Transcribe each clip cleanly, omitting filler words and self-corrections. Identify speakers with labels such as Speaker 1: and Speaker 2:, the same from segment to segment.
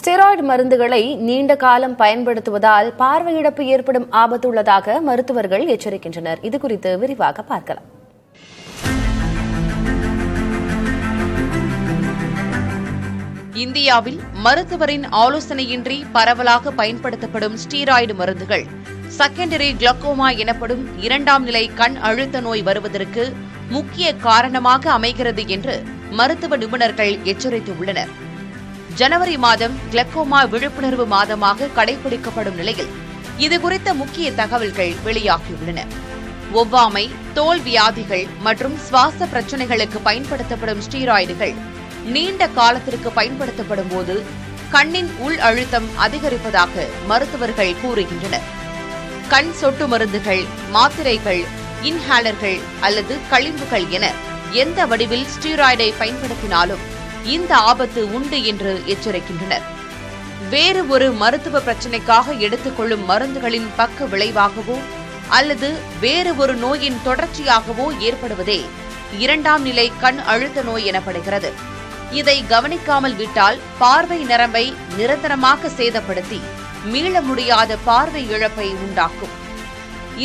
Speaker 1: Steroid மருந்துகளை நீண்ட காலம் பயன்படுத்துவதால் பார்வை இழப்பு ஏற்படும் ஆபத்து உள்ளதாக மருத்துவர்கள் எச்சரிக்கின்றனர். இதுகுறித்து விரிவாக பார்க்கலாம்.
Speaker 2: இந்தியாவில் மருத்துவரின் ஆலோசனையின்றி பரவலாக பயன்படுத்தப்படும் ஸ்டீராய்டு மருந்துகள் செகண்டரி கிளக்கோமா எனப்படும் இரண்டாம் நிலை கண் அழுத்த நோய் வருவதற்கு முக்கிய காரணமாக அமைகிறது என்று மருத்துவ நிபுணர்கள் எச்சரித்துள்ளனர். ஜனவரி மாதம் கிளக்கோமா விழிப்புணர்வு மாதமாக கடைபிடிக்கப்படும் நிலையில் இதுகுறித்த முக்கிய தகவல்கள் வெளியாகியுள்ளன. ஒவ்வாமை, தோல் வியாதிகள் மற்றும் சுவாச பிரச்சினைகளுக்கு பயன்படுத்தப்படும் ஸ்டீராய்டுகள் நீண்ட காலத்திற்கு பயன்படுத்தப்படும் போது கண்ணின் உள் அழுத்தம் அதிகரிப்பதாக மருத்துவர்கள் கூறுகின்றனர். கண் சொட்டு மருந்துகள், மாத்திரைகள், இன்ஹேலர்கள் அல்லது களிம்புகள் என எந்த வடிவில் ஸ்டீராய்டை பயன்படுத்தினாலும் இந்த ஆபத்து உண்டு என்று எச்சரிக்கின்றனர். வேறு ஒரு மருத்துவ பிரச்சினைக்காக எடுத்துக்கொள்ளும் மருந்துகளின் பக்க விளைவாகவோ அல்லது வேறு ஒரு நோயின் தொடர்ச்சியாகவோ ஏற்படுவதே இரண்டாம் நிலை கண் அழுத்த நோய் எனப்படுகிறது. இதை கவனிக்காமல் விட்டால் பார்வை நரம்பை நிரந்தரமாக சேதப்படுத்தி மீள முடியாத பார்வை இழப்பை உண்டாக்கும்.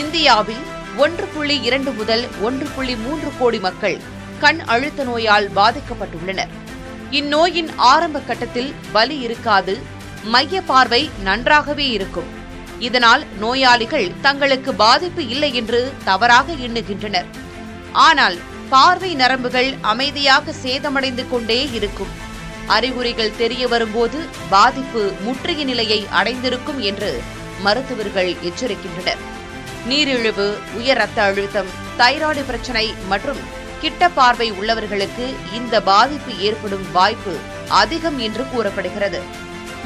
Speaker 2: இந்தியாவில் 1.2 முதல் 1.3 கோடி மக்கள் கண் அழுத்த நோயால் பாதிக்கப்பட்டுள்ளனர். இந்நோயின் ஆரம்ப கட்டத்தில் வலி இருக்காது, மைய பார்வை நன்றாகவே இருக்கும். இதனால் நோயாளிகள் தங்களுக்கு பாதிப்பு இல்லை என்று தவறாக எண்ணுகின்றனர். ஆனால் பார்வை நரம்புகள் அமைதியாக சேதமடைந்து கொண்டே இருக்கும். அறிகுறிகள் தெரிய வரும்போது பாதிப்பு முற்றிய நிலையை அடைந்திருக்கும் என்று மருத்துவர்கள் எச்சரிக்கின்றனர். நீரிழிவு, உயர் ரத்த அழுத்தம், தைராய்டு பிரச்சினை மற்றும் கிட்ட பார்வை உள்ளவர்களுக்கு இந்த பாதிப்பு ஏற்படும் வாய்ப்பு அதிகம் என்று கூறப்படுகிறது.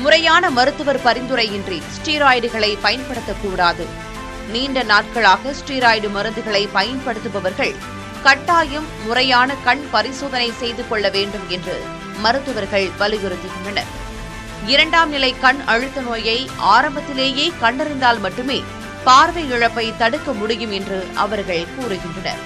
Speaker 2: முறையான மருத்துவர் பரிந்துரையின்றி ஸ்டீராய்டுகளை பயன்படுத்தக்கூடாது. நீண்ட நாட்களாக ஸ்டீராய்டு மருந்துகளை பயன்படுத்துபவர்கள் கட்டாயம் முறையான கண் பரிசோதனை செய்து கொள்ள வேண்டும் என்று மருத்துவர்கள் வலியுறுத்துகின்றனர். இரண்டாம் நிலை கண் அழுத்த நோயை ஆரம்பத்திலேயே கண்டறிந்தால் மட்டுமே பார்வை இழப்பை தடுக்க முடியும் என்று அவர்கள் கூறுகின்றனர்.